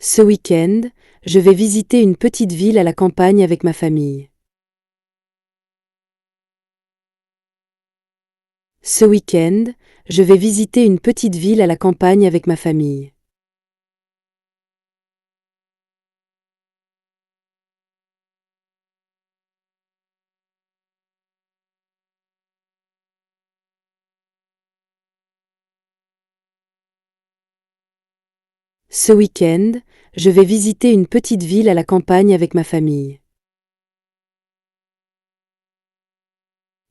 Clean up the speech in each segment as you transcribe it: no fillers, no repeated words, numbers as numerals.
Ce week-end, je vais visiter une petite ville à la campagne avec ma famille. Ce week-end, je vais visiter une petite ville à la campagne avec ma famille. Ce week-end, je vais visiter une petite ville à la campagne avec ma famille.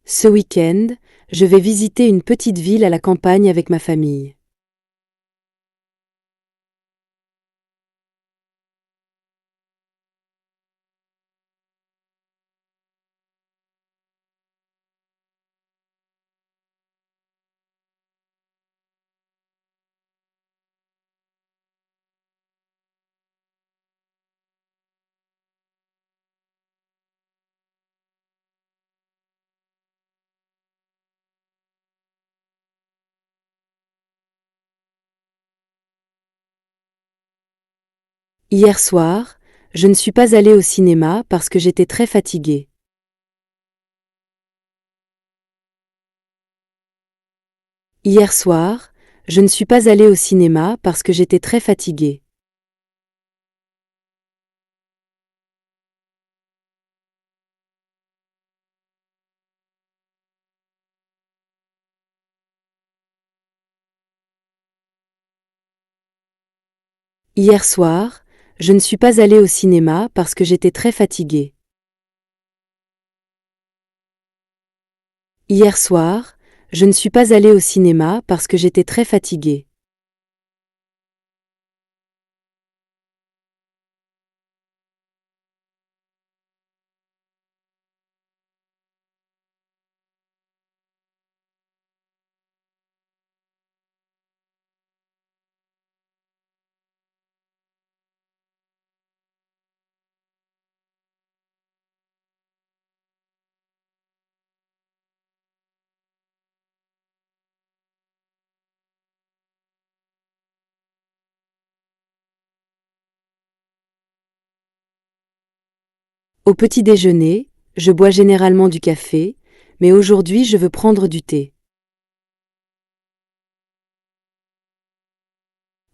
Ce week-end, je vais visiter une petite ville à la campagne avec ma famille. Hier soir, je ne suis pas allée au cinéma parce que j'étais très fatiguée. Hier soir, je ne suis pas allée au cinéma parce que j'étais très fatiguée. Hier soir, je ne suis pas allée au cinéma parce que j'étais très fatiguée. Hier soir, je ne suis pas allée au cinéma parce que j'étais très fatiguée. Au petit déjeuner, je bois généralement du café, mais aujourd'hui je veux prendre du thé.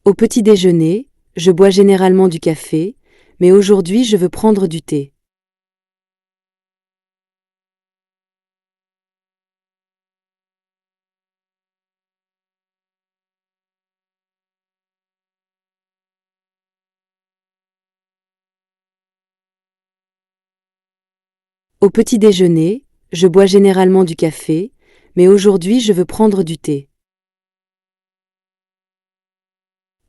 Au petit déjeuner, je bois généralement du café, mais aujourd'hui je veux prendre du thé. Au petit déjeuner, je bois généralement du café, mais aujourd'hui je veux prendre du thé.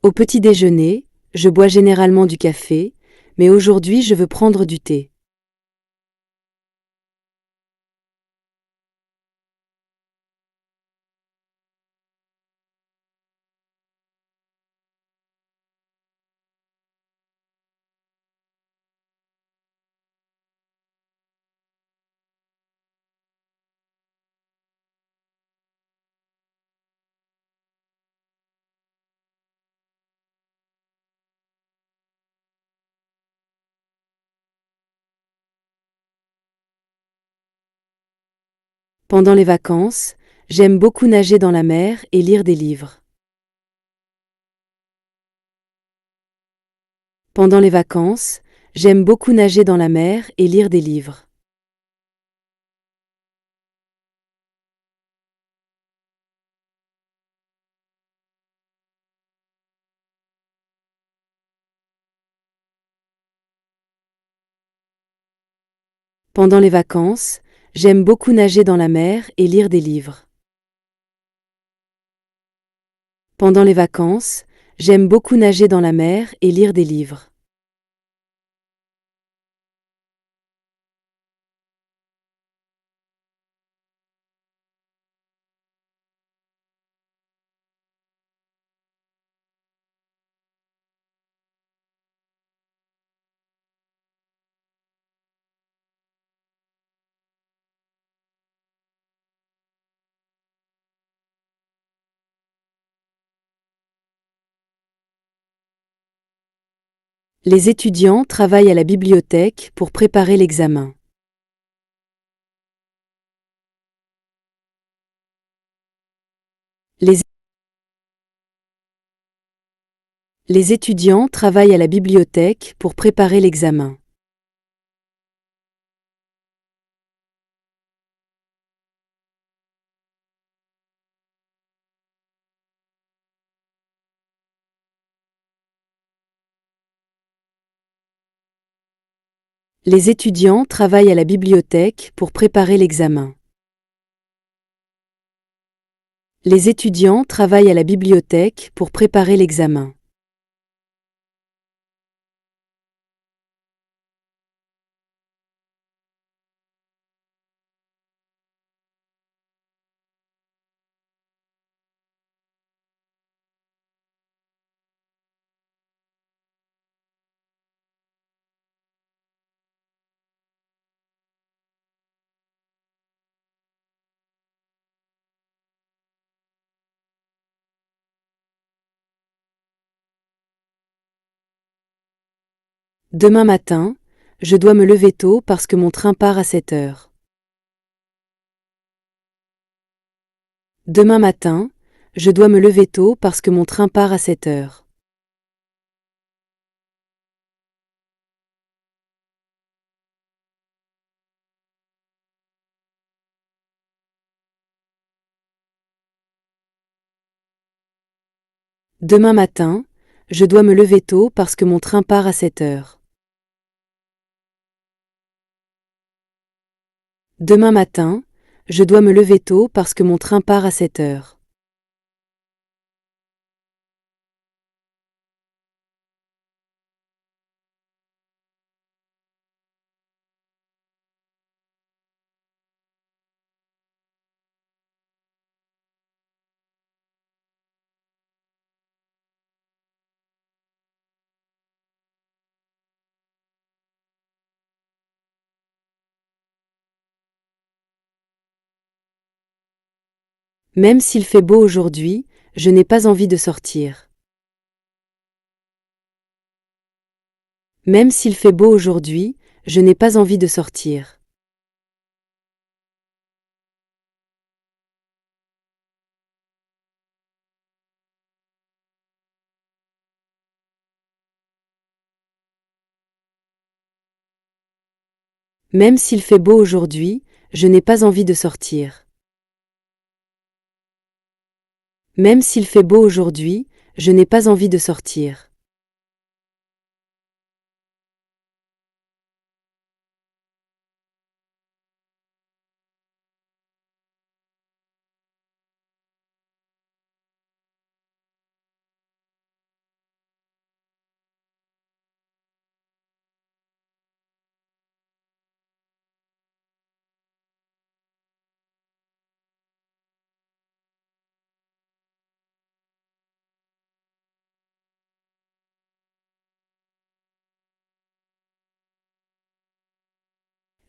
Au petit déjeuner, je bois généralement du café, mais aujourd'hui je veux prendre du thé. Pendant les vacances, j'aime beaucoup nager dans la mer et lire des livres. Pendant les vacances, j'aime beaucoup nager dans la mer et lire des livres. Pendant les vacances, j'aime beaucoup nager dans la mer et lire des livres. Pendant les vacances, j'aime beaucoup nager dans la mer et lire des livres. Les étudiants travaillent à la bibliothèque pour préparer l'examen. Les Les étudiants travaillent à la bibliothèque pour préparer l'examen. Les étudiants travaillent à la bibliothèque pour préparer l'examen. Les étudiants travaillent à la bibliothèque pour préparer l'examen. Demain matin, je dois me lever tôt parce que mon train part à 7 heures. Demain matin, je dois me lever tôt parce que mon train part à 7 heures. Demain matin, je dois me lever tôt parce que mon train part à 7 heures. Demain matin, je dois me lever tôt parce que mon train part à 7 heures. Même s'il fait beau aujourd'hui, je n'ai pas envie de sortir. Même s'il fait beau aujourd'hui, je n'ai pas envie de sortir. Même s'il fait beau aujourd'hui, je n'ai pas envie de sortir. Même s'il fait beau aujourd'hui, je n'ai pas envie de sortir.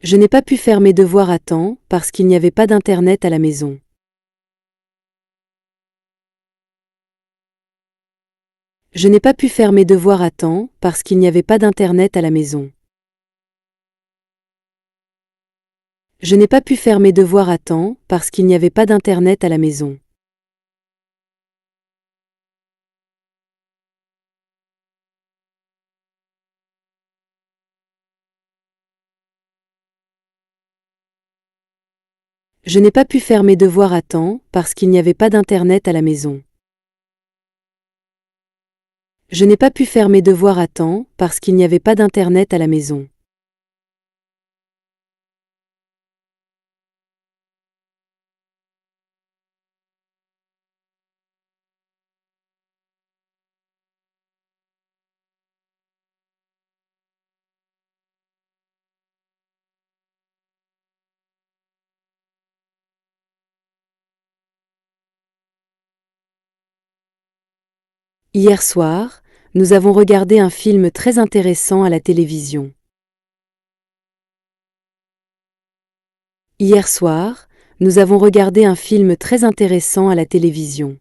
Je n'ai pas pu faire mes devoirs à temps parce qu'il n'y avait pas d'internet à la maison. Je n'ai pas pu faire mes devoirs à temps parce qu'il n'y avait pas d'internet à la maison. Je n'ai pas pu faire mes devoirs à temps parce qu'il n'y avait pas d'internet à la maison. Je n'ai pas pu faire mes devoirs à temps parce qu'il n'y avait pas d'internet à la maison. Je n'ai pas pu faire mes devoirs à temps parce qu'il n'y avait pas d'internet à la maison. Hier soir, nous avons regardé un film très intéressant à la télévision. Hier soir, nous avons regardé un film très intéressant à la télévision.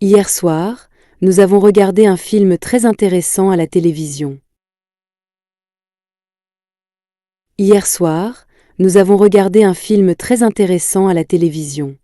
Hier soir, nous avons regardé un film très intéressant à la télévision. Hier soir, nous avons regardé un film très intéressant à la télévision.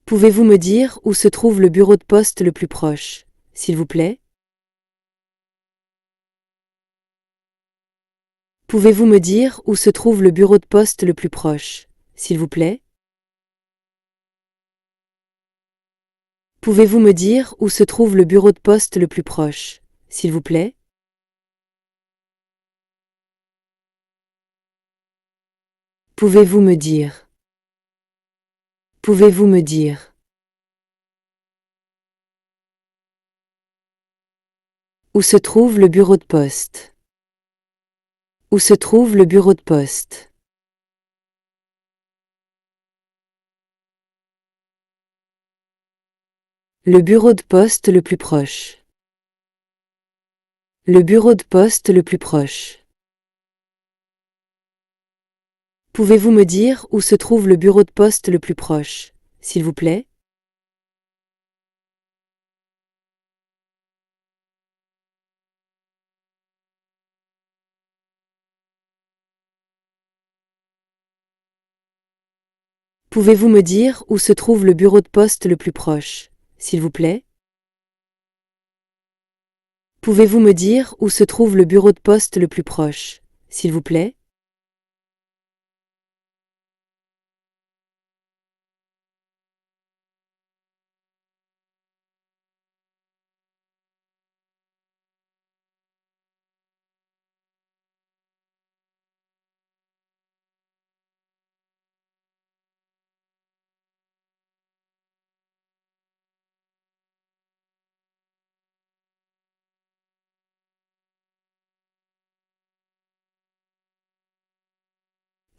Pouvez-vous me dire où se trouve le bureau de poste le plus proche, s'il vous plaît? Pouvez-vous me dire où se trouve le bureau de poste le plus proche, s'il vous plaît? Pouvez-vous me dire où se trouve le bureau de poste le plus proche, s'il vous plaît? Pouvez-vous me dire? Pouvez-vous me dire? Où se trouve le bureau de poste? Où se trouve le bureau de poste? Le bureau de poste le plus proche. Le bureau de poste le plus proche. Pouvez-vous me dire où se trouve le bureau de poste le plus proche, s'il vous plaît? Pouvez-vous me dire où se trouve le bureau de poste le plus proche, s'il vous plaît? Pouvez-vous me dire où se trouve le bureau de poste le plus proche, s'il vous plaît?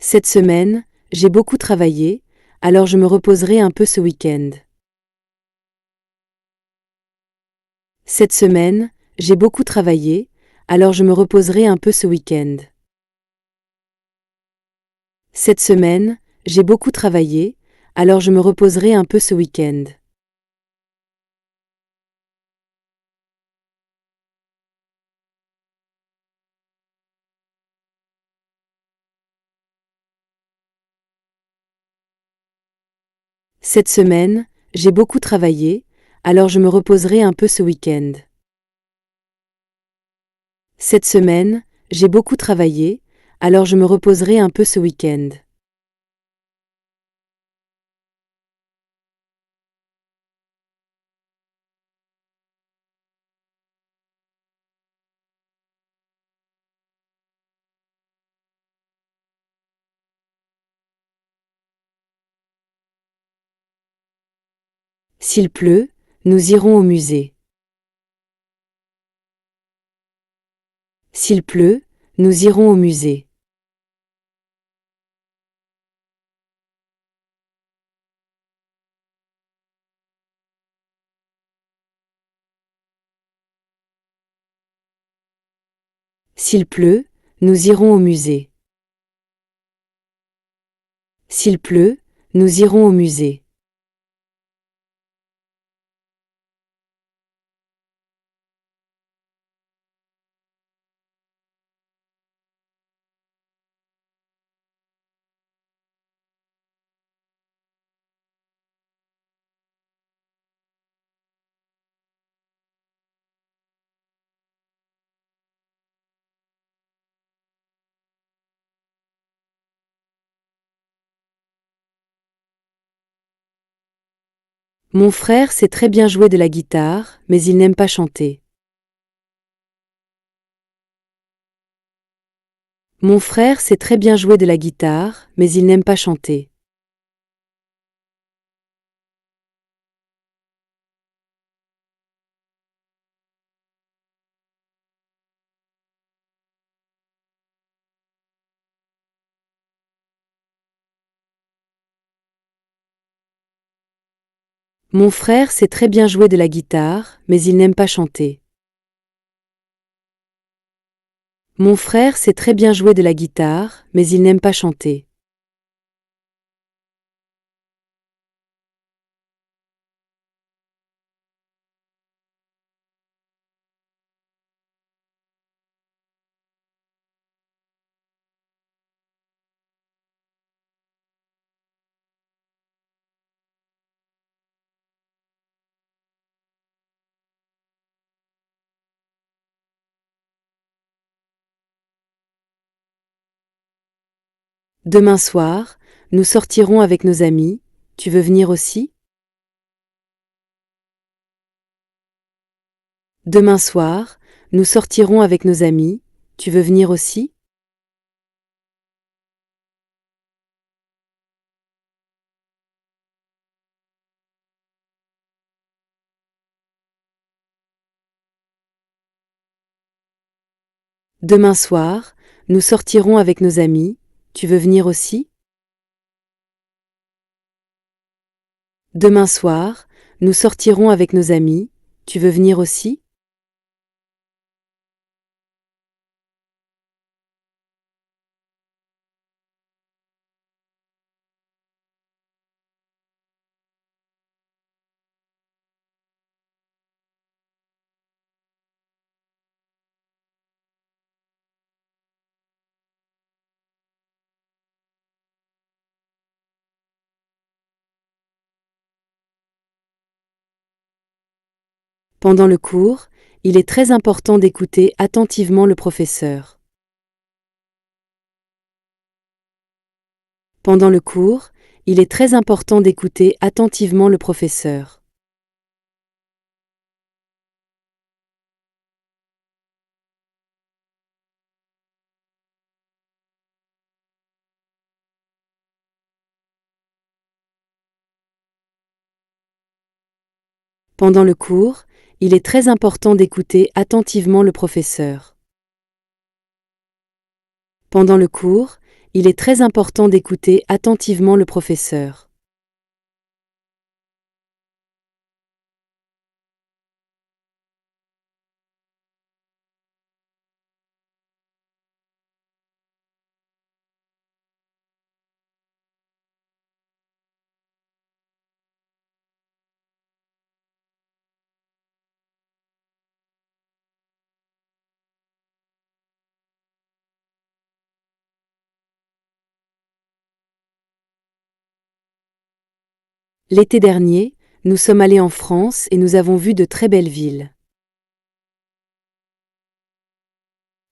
Cette semaine, j'ai beaucoup travaillé, alors je me reposerai un peu ce week-end. Cette semaine, j'ai beaucoup travaillé, alors je me reposerai un peu ce week-end. Cette semaine, j'ai beaucoup travaillé, alors je me reposerai un peu ce week-end. Cette semaine, j'ai beaucoup travaillé, alors je me reposerai un peu ce week-end. Cette semaine, j'ai beaucoup travaillé, alors je me reposerai un peu ce week-end. S'il pleut, nous irons au musée. S'il pleut, nous irons au musée. S'il pleut, nous irons au musée. S'il pleut, nous irons au musée. Mon frère sait très bien jouer de la guitare, mais il n'aime pas chanter. Mon frère sait très bien jouer de la guitare, mais il n'aime pas chanter. Mon frère sait très bien jouer de la guitare, mais il n'aime pas chanter. Mon frère sait très bien jouer de la guitare, mais il n'aime pas chanter. Demain soir, nous sortirons avec nos amis. Tu veux venir aussi? Demain soir, nous sortirons avec nos amis. Tu veux venir aussi? Demain soir, nous sortirons avec nos amis. Tu veux venir aussi? Demain soir, nous sortirons avec nos amis. Tu veux venir aussi? Pendant le cours, il est très important d'écouter attentivement le professeur. Pendant le cours, il est très important d'écouter attentivement le professeur. Pendant le cours, il est très important d'écouter attentivement le professeur. Pendant le cours, il est très important d'écouter attentivement le professeur. L'été dernier, nous sommes allés en France et nous avons vu de très belles villes.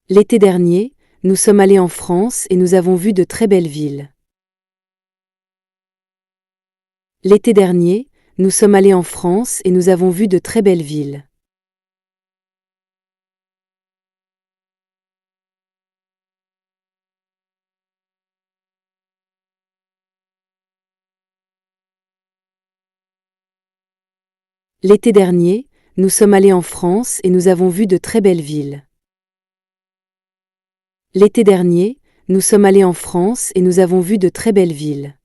L'été dernier, nous sommes allés en France et nous avons vu de très belles villes. L'été dernier, nous sommes allés en France et nous avons vu de très belles villes. L'été dernier, nous sommes allés en France et nous avons vu de très belles villes. L'été dernier, nous sommes allés en France et nous avons vu de très belles villes.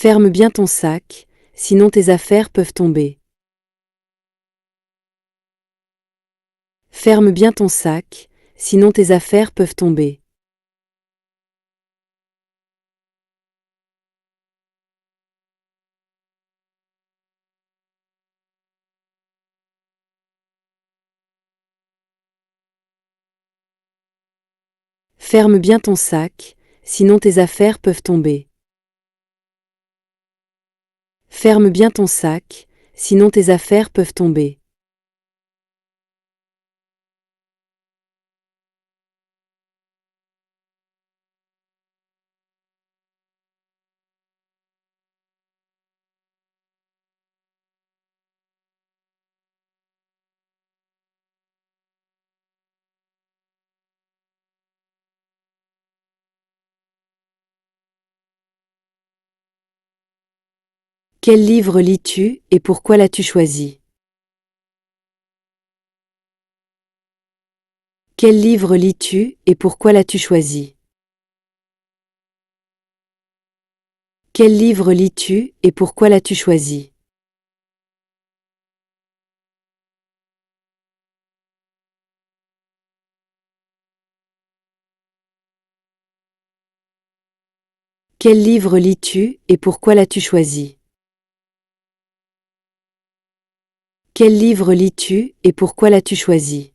Ferme bien ton sac, sinon tes affaires peuvent tomber. Ferme bien ton sac, sinon tes affaires peuvent tomber. Ferme bien ton sac, sinon tes affaires peuvent tomber. Ferme bien ton sac, sinon tes affaires peuvent tomber. Quel livre lis-tu et pourquoi l'as-tu choisi? Quel livre lis-tu et pourquoi l'as-tu choisi? Quel livre lis-tu et pourquoi l'as-tu choisi? Quel livre lis-tu et pourquoi l'as-tu choisi? Quel livre lis-tu et pourquoi l'as-tu choisi?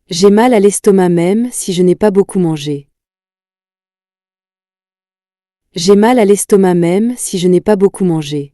J'ai mal à l'estomac même si je n'ai pas beaucoup mangé. J'ai mal à l'estomac même si je n'ai pas beaucoup mangé.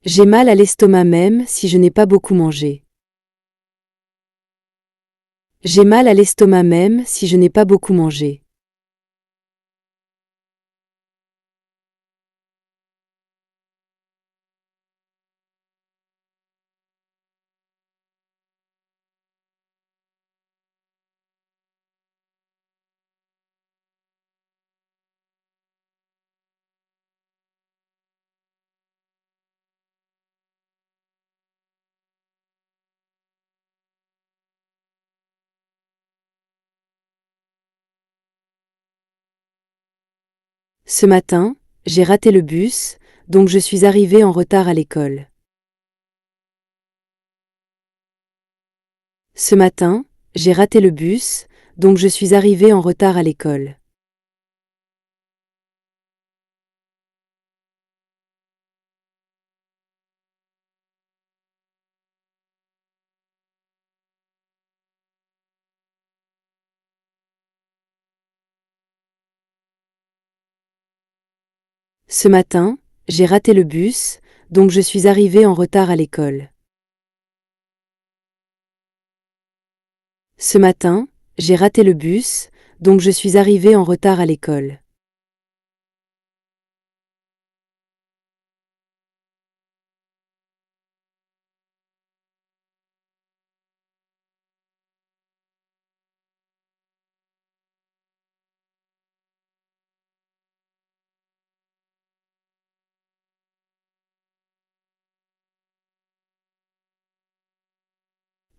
J'ai mal à l'estomac même si je n'ai pas beaucoup mangé. J'ai mal à l'estomac même si je n'ai pas beaucoup mangé. Ce matin, j'ai raté le bus, donc je suis arrivé en retard à l'école. Ce matin, j'ai raté le bus, donc je suis arrivé en retard à l'école. Ce matin, j'ai raté le bus, donc je suis arrivé en retard à l'école. Ce matin, j'ai raté le bus, donc je suis arrivé en retard à l'école.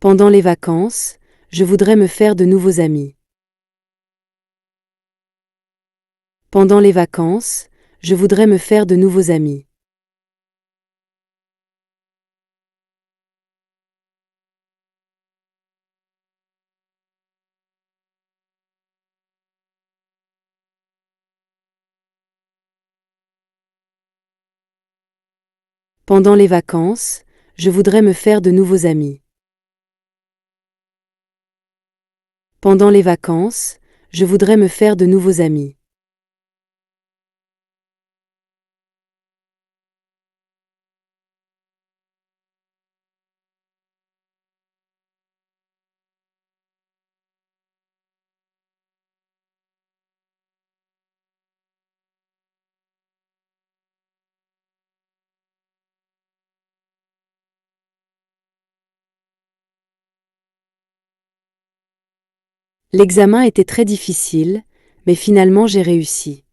Pendant les vacances, je voudrais me faire de nouveaux amis. Pendant les vacances, je voudrais me faire de nouveaux amis. Pendant les vacances, je voudrais me faire de nouveaux amis. Pendant les vacances, je voudrais me faire de nouveaux amis. L'examen était très difficile, mais finalement j'ai réussi.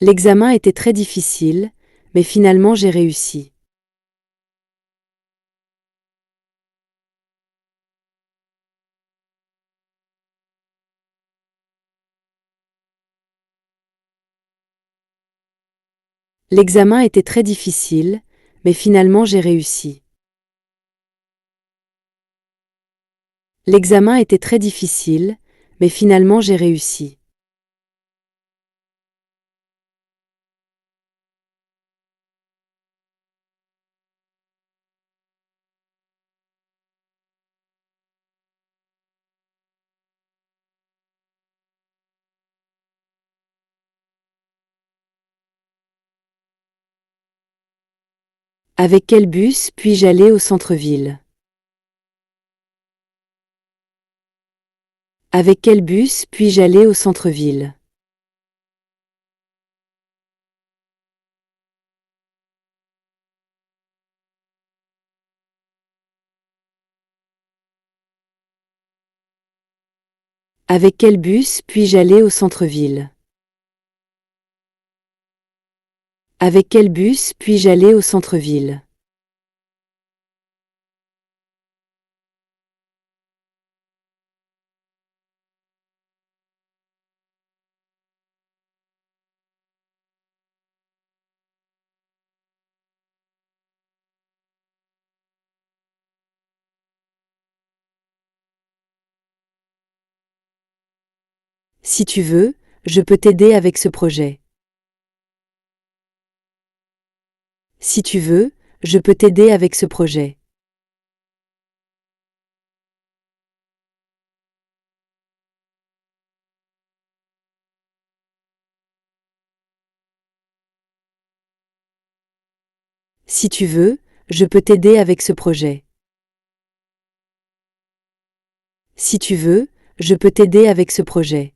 L'examen était très difficile, mais finalement j'ai réussi. L'examen était très difficile, mais finalement j'ai réussi. L'examen était très difficile, mais finalement j'ai réussi. Avec quel bus puis-je aller au centre-ville? Avec quel bus puis-je aller au centre-ville? Avec quel bus puis-je aller au centre-ville? Avec quel bus puis-je aller au centre-ville? Si tu veux, je peux t'aider avec ce projet. Si tu veux, je peux t'aider avec ce projet. Si tu veux, je peux t'aider avec ce projet. Si tu veux, je peux t'aider avec ce projet.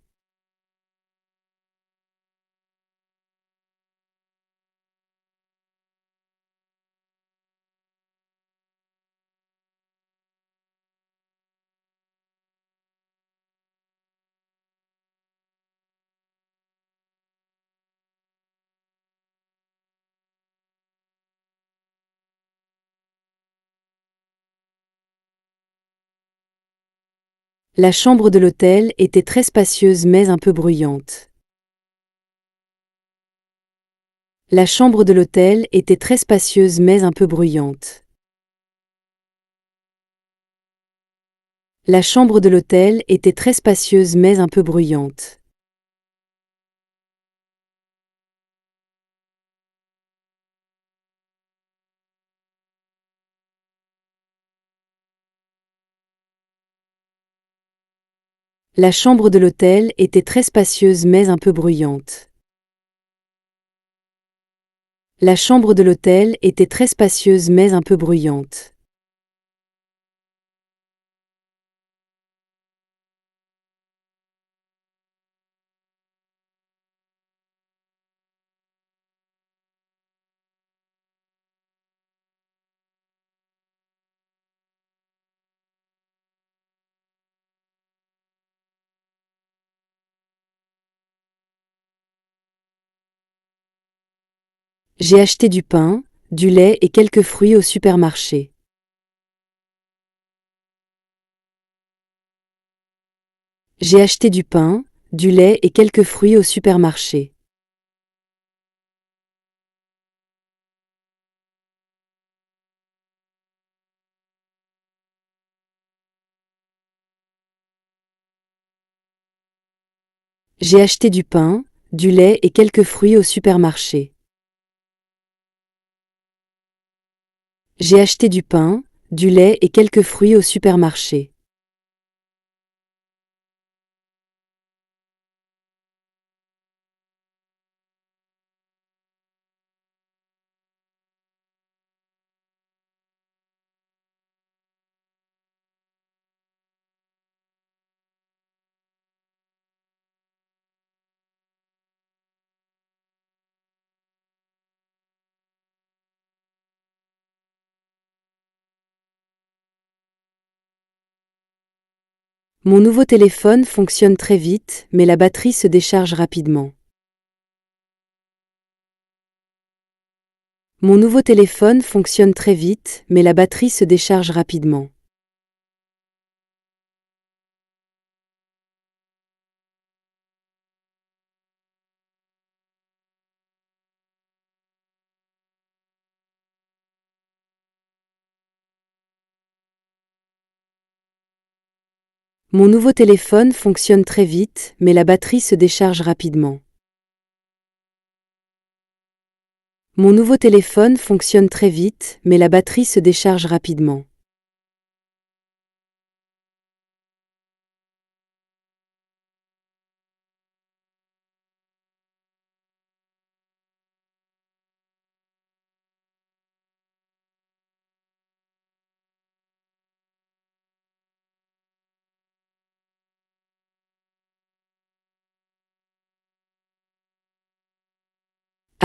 La chambre de l'hôtel était très spacieuse mais un peu bruyante. La chambre de l'hôtel était très spacieuse mais un peu bruyante. La chambre de l'hôtel était très spacieuse mais un peu bruyante. La chambre de l'hôtel était très spacieuse mais un peu bruyante. La chambre de l'hôtel était très spacieuse mais un peu bruyante. J'ai acheté du pain, du lait et quelques fruits au supermarché. J'ai acheté du pain, du lait et quelques fruits au supermarché. J'ai acheté du pain, du lait et quelques fruits au supermarché. J'ai acheté du pain, du lait et quelques fruits au supermarché. Mon nouveau téléphone fonctionne très vite, mais la batterie se décharge rapidement. Mon nouveau téléphone fonctionne très vite, mais la batterie se décharge rapidement. Mon nouveau téléphone fonctionne très vite, mais la batterie se décharge rapidement. Mon nouveau téléphone fonctionne très vite, mais la batterie se décharge rapidement.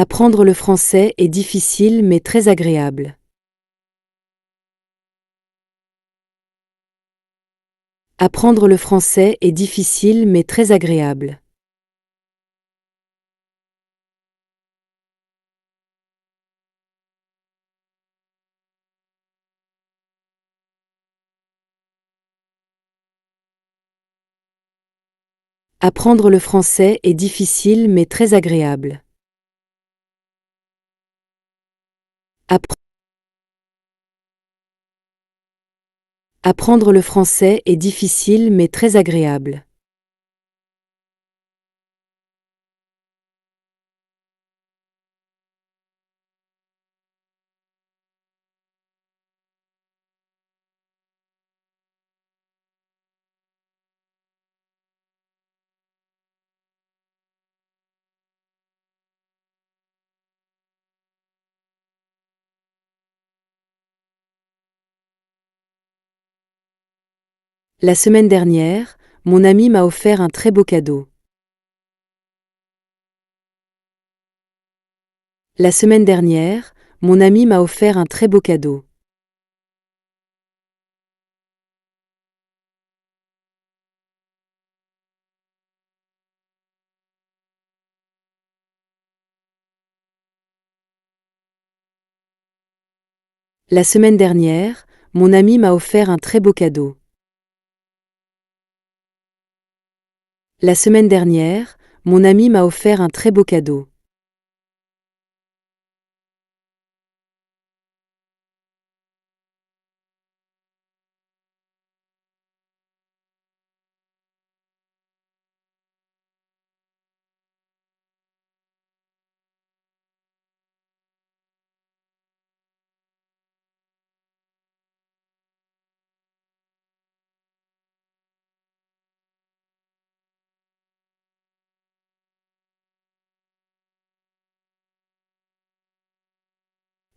Apprendre le français est difficile mais très agréable. Apprendre le français est difficile mais très agréable. Apprendre le français est difficile mais très agréable. Apprendre le français est difficile mais très agréable. La semaine dernière, mon ami m'a offert un très beau cadeau. La semaine dernière, mon ami m'a offert un très beau cadeau. La semaine dernière, mon ami m'a offert un très beau cadeau. La semaine dernière, mon ami m'a offert un très beau cadeau.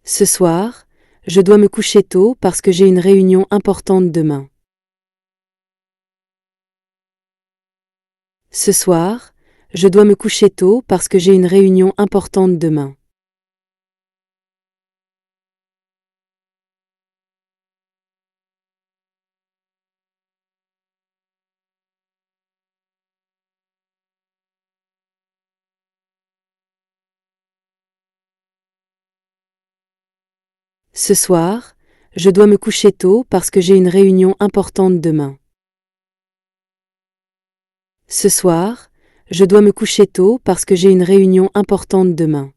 Ce soir, je dois me coucher tôt parce que j'ai une réunion importante demain. Ce soir, je dois me coucher tôt parce que j'ai une réunion importante demain. Ce soir, je dois me coucher tôt parce que j'ai une réunion importante demain. Ce soir, je dois me coucher tôt parce que j'ai une réunion importante demain.